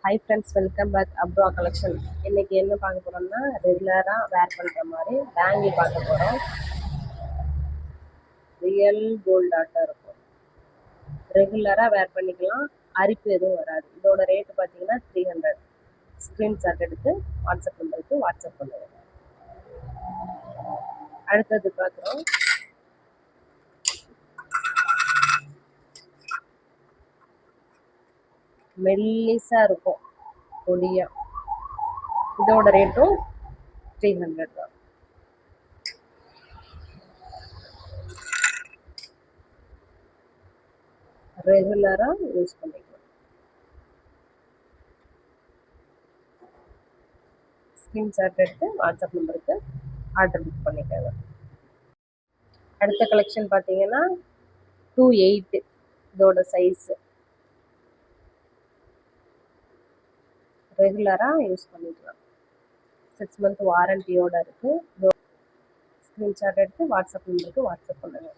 Hi friends, welcome back Apra collection. இன்னைக்கு என்ன பார்க்க போறோம்னா, ரெகுலராக வேர் பண்ணுற மாதிரி பேங்கிள் பார்க்க போகிறோம். ரியல் கோல்ட் ஆட்டாக இருக்கும். ரெகுலராக வேர் பண்ணிக்கலாம், அரிப்பு எதுவும் வராது. இதோட ரேட்டு பார்த்தீங்கன்னா 300. ஸ்க்ரீன்ஷாட் எடுத்து வாட்ஸ்அப் நம்பருக்கு வாட்ஸ்அப் பண்ணுங்க. அடுத்தது பார்க்குறோம், மெல்லிஸாக இருக்கும் பொடியா. இதோட ரேட்டும் 300 தான். ரெகுலராக யூஸ் பண்ணிக்கலாம். ஸ்க்ரீன்ஷாட் எடுத்து வாட்ஸ்அப் நம்பருக்கு ஆர்டர் புக் பண்ணிக்கோங்க. அடுத்த கலெக்ஷன் பார்த்தீங்கன்னா 2/8 இதோட சைஸு. ரெகுலராக யூஸ் பண்ணிக்கலாம். 6 மந்த் வாரண்டியோட இருக்குது. ஸ்க்ரீன்ஷாட் எடுத்து வாட்ஸ்அப் நம்பருக்கு வாட்ஸ்அப் பண்ணுங்க.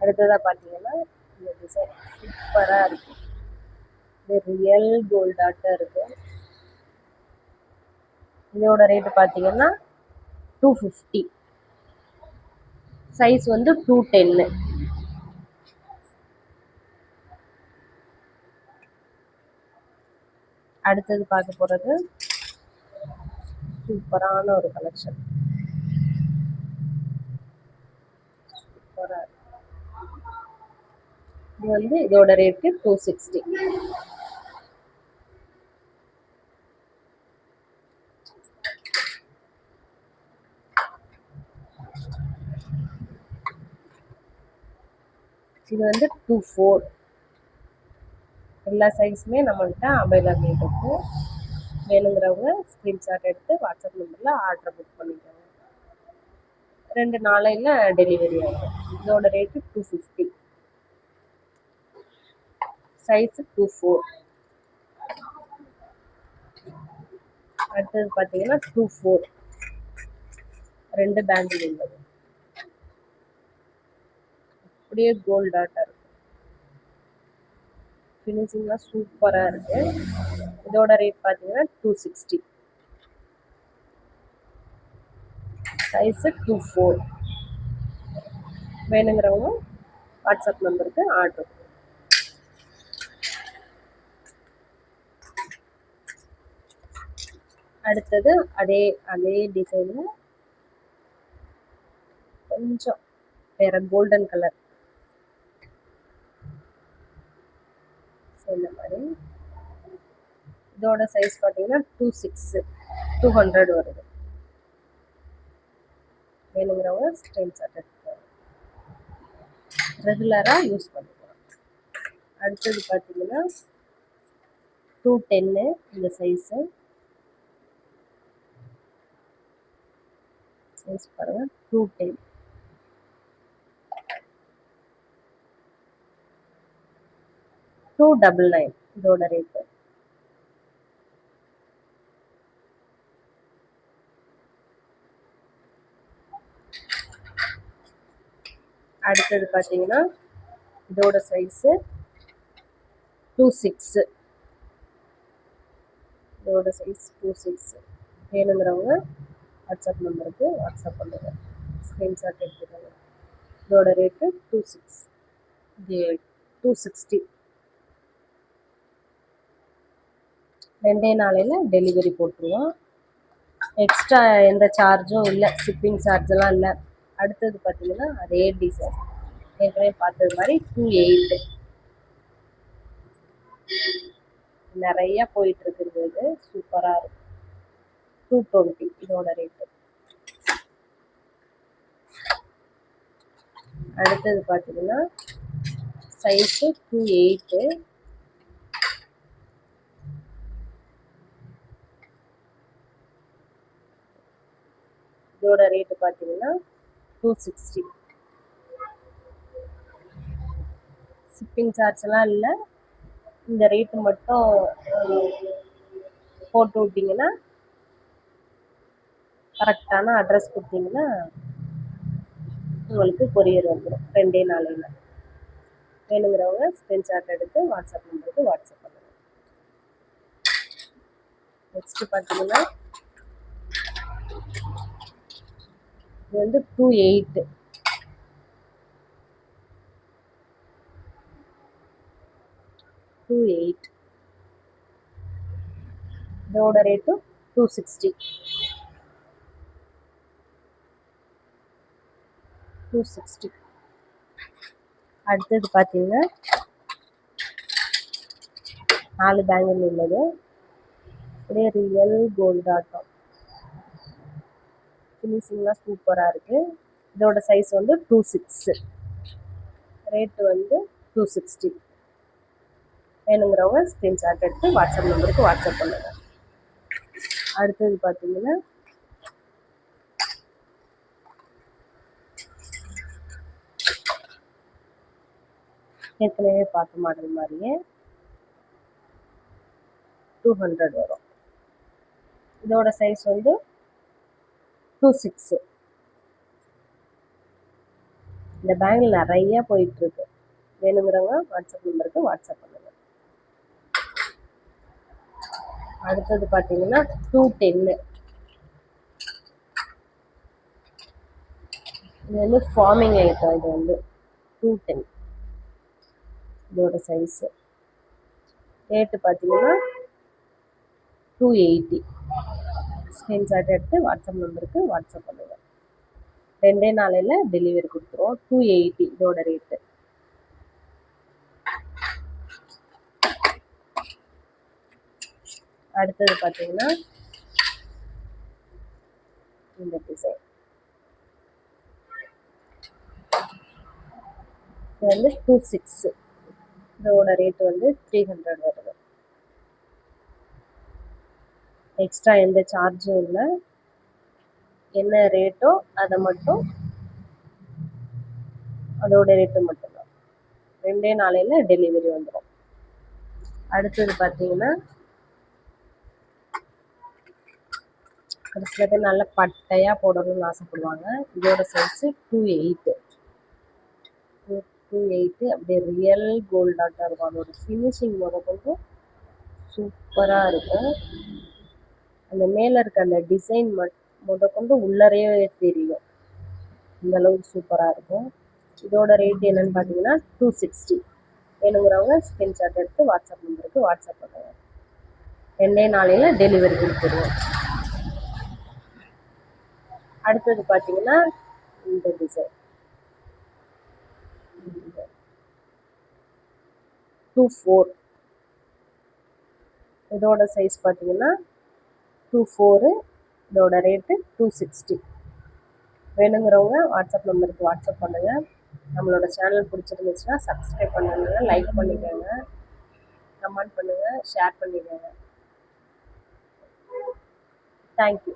அடுத்ததாக பார்த்தீங்கன்னா இந்த டிசைன் சூப்பராக இருக்குது. இது ரியல் கோல்டாட்டாக இருக்குது. இதோட ரேட்டு பார்த்தீங்கன்னா 250. சைஸ் வந்து 210. அடுத்தது பார்க்க போகிறது சூப்பரான ஒரு கலெக்ஷன். சூப்பராக இருக்கு. இது வந்து இதோட ரேட்டு 260. இது வந்து 24. எல்லா சைஸுமே நம்மள்கிட்ட அவைலபிள் இருக்குது. வேணுங்கிறவங்க ஸ்க்ரீன்ஷாட் எடுத்து வாட்ஸ்அப் நம்பரில் ஆர்டர் புக் பண்ணிக்கோங்க. 2 நாளையில் டெலிவரி ஆகும். இதோட ரேட்டு 250. சைஸு 24. அடுத்தது பார்த்தீங்கன்னா 24. 2 பேங்கிள் உள்ளது. அப்படியே கோல்ட் ஆட்டாக இருக்கும். ஃபினிஷிங்லாம் சூப்பராக இருக்குது. இதோட ரேட் பார்த்தீங்கன்னா 260. சைஸு 24. வேணுங்கிறவங்க வாட்ஸ்அப் நம்பருக்கு ஆர்டர். அடுத்தது அதே டிசைனில் கொஞ்சம் வேற கோல்டன் கலர் இந்த மாதிரி. இதோட சைஸ் பார்த்தீங்கன்னா 200 வருது. வேணுங்கிறவங்க ஸ்க்ரீன்ஷாட் எடுத்துக்கலாம். ரெகுலராக யூஸ் பண்ணிக்கலாம். அடுத்தது பார்த்தீங்கன்னா 210 இந்த சைஸு. சைஸ் பாருங்கள், 210. 299 இதோட ரேட்டு. அடுத்தது பார்த்தீங்கன்னா இதோட சைஸு 26. இதோட சைஸ் 26. வேணுங்கிறவங்க வாட்ஸ்அப் நம்பருக்கு வாட்ஸ்அப் பண்ணுங்க. ஸ்க்ரீன்ஷாட் எடுத்துக்கோங்க. இதோட ரேட்டு 26. இது 260. 2 நாளையில் டெலிவரி போட்டுருவோம். எக்ஸ்ட்ரா எந்த சார்ஜும் இல்லை, ஷிப்பிங் சார்ஜெல்லாம் இல்லை. அடுத்தது பார்த்தீங்கன்னா அதே டிசைன் ஏற்கனவே பார்த்தது மாதிரி 28. நிறைய போயிட்டு இருக்குது. இது சூப்பராக இருக்கும். 220 இதோட ரேட்டு. அடுத்தது பார்த்தீங்கன்னா சைஸு 28. இதோட ரேட்டு பார்த்தீங்கன்னா 260. ஷிப்பிங் சார்ஜெலாம் இல்லை. இந்த ரேட்டு மட்டும் போட்டு விட்டிங்கன்னா கரெக்டான அட்ரஸ் கொடுத்தீங்கன்னா உங்களுக்கு கொரியர் வந்துடும் 2 நாளையில். வேணுங்கிறவங்க ஸ்க்ரீன்ஷாட் எடுத்து வாட்ஸ்அப் நம்பருக்கு வாட்ஸ்அப் பண்ணுங்கள். நெக்ஸ்ட்டு பார்த்தீங்கன்னா இது வந்து 2/8 இதோட ரேட்டு 260. அடுத்தது பார்த்தீங்கன்னா 4 பேங்கிள் உள்ளது. அப்படியே ரியல் கோல்டு ஆட்டம் ஃபினிஷிங்லாம் சூப்பராக இருக்குது. இதோட சைஸ் வந்து 2/6, ரேட்டு வந்து 260. வேணுங்கிறவங்க ஸ்க்ரீன்ஷாட் எடுத்து வாட்ஸ்அப் நம்பருக்கு வாட்ஸ்அப் பண்ணுங்கள். அடுத்தது பார்த்தீங்கன்னா ஏற்கனவே பார்த்த மாடல் மாதிரியே 200 வரும். இதோட சைஸ் வந்து 2/6. இந்த பேங்கில் நிறைய போயிட்டுருக்கு. வேணுங்கிறவங்க வாட்ஸ்அப் நம்பருக்கு வாட்ஸ்அப் பண்ணுங்கள். அடுத்தது பார்த்தீங்கன்னா 210. இது வந்து ஃபார்மிங் ஐட்டம். இது வந்து 210 இதோட சைஸு. ரேட்டு பார்த்தீங்கன்னா 280. ஸ்க்ரீன்ஷாட் எடுத்து வாட்ஸ்அப் நம்பருக்கு வாட்ஸ்அப் பண்ணுங்கள். 2 நாளையில் டெலிவரி கொடுத்துருவோம். 280 இதோட ரேட்டு. அடுத்தது பார்த்தீங்கன்னா இந்த டிசைன். இது வந்து 2/6. இதோட ரேட்டு வந்து 300 வருது. எக்ஸ்ட்ரா எந்த சார்ஜும் இல்லை. என்ன ரேட்டோ அதை மட்டும், அதோட ரேட்டு மட்டும்தான். 2 நாளையில் டெலிவரி வந்துடும். அடுத்தது பார்த்தீங்கன்னா ஒரு சில பேர் நல்ல பட்டையாக போடணும்னு ஆசைப்படுவாங்க. இதோட சைஸு 2/8. அப்படியே ரியல் கோல்டாட்டாக இருக்கும். அதோட ஃபினிஷிங் முதற்கொண்டு சூப்பராக இருக்கும். அந்த மேலே இருக்க அந்த டிசைன் முதற்கொண்டு உள்ளறையே தெரியும். இந்த அளவுக்கு சூப்பராக இருக்கும். இதோட ரேட் என்னன்னு பார்த்தீங்கன்னா 260. வேணுங்கிறவங்க ஸ்க்ரீன்ஷாட் எடுத்து வாட்ஸ்அப் நம்பருக்கு வாட்ஸ்அப் பண்ணுங்கள். 2 நாளையில் டெலிவரி கொடுத்துருவோம். அடுத்தது பார்த்தீங்கன்னா இந்த டிசைன் 2/4. இதோட சைஸ் பார்த்தீங்கன்னா 2/4. இதோட ரேட்டு 260. வேணுங்கிறவங்க வாட்ஸ்அப் நம்பருக்கு வாட்ஸ்அப் பண்ணுங்கள். நம்மளோட சேனல் பிடிச்சிருந்துச்சுன்னா சப்ஸ்கிரைப் பண்ணுங்க, லைக் பண்ணிக்கோங்க, கமெண்ட் பண்ணுங்கள், ஷேர் பண்ணிக்கோங்க. தேங்க்யூ.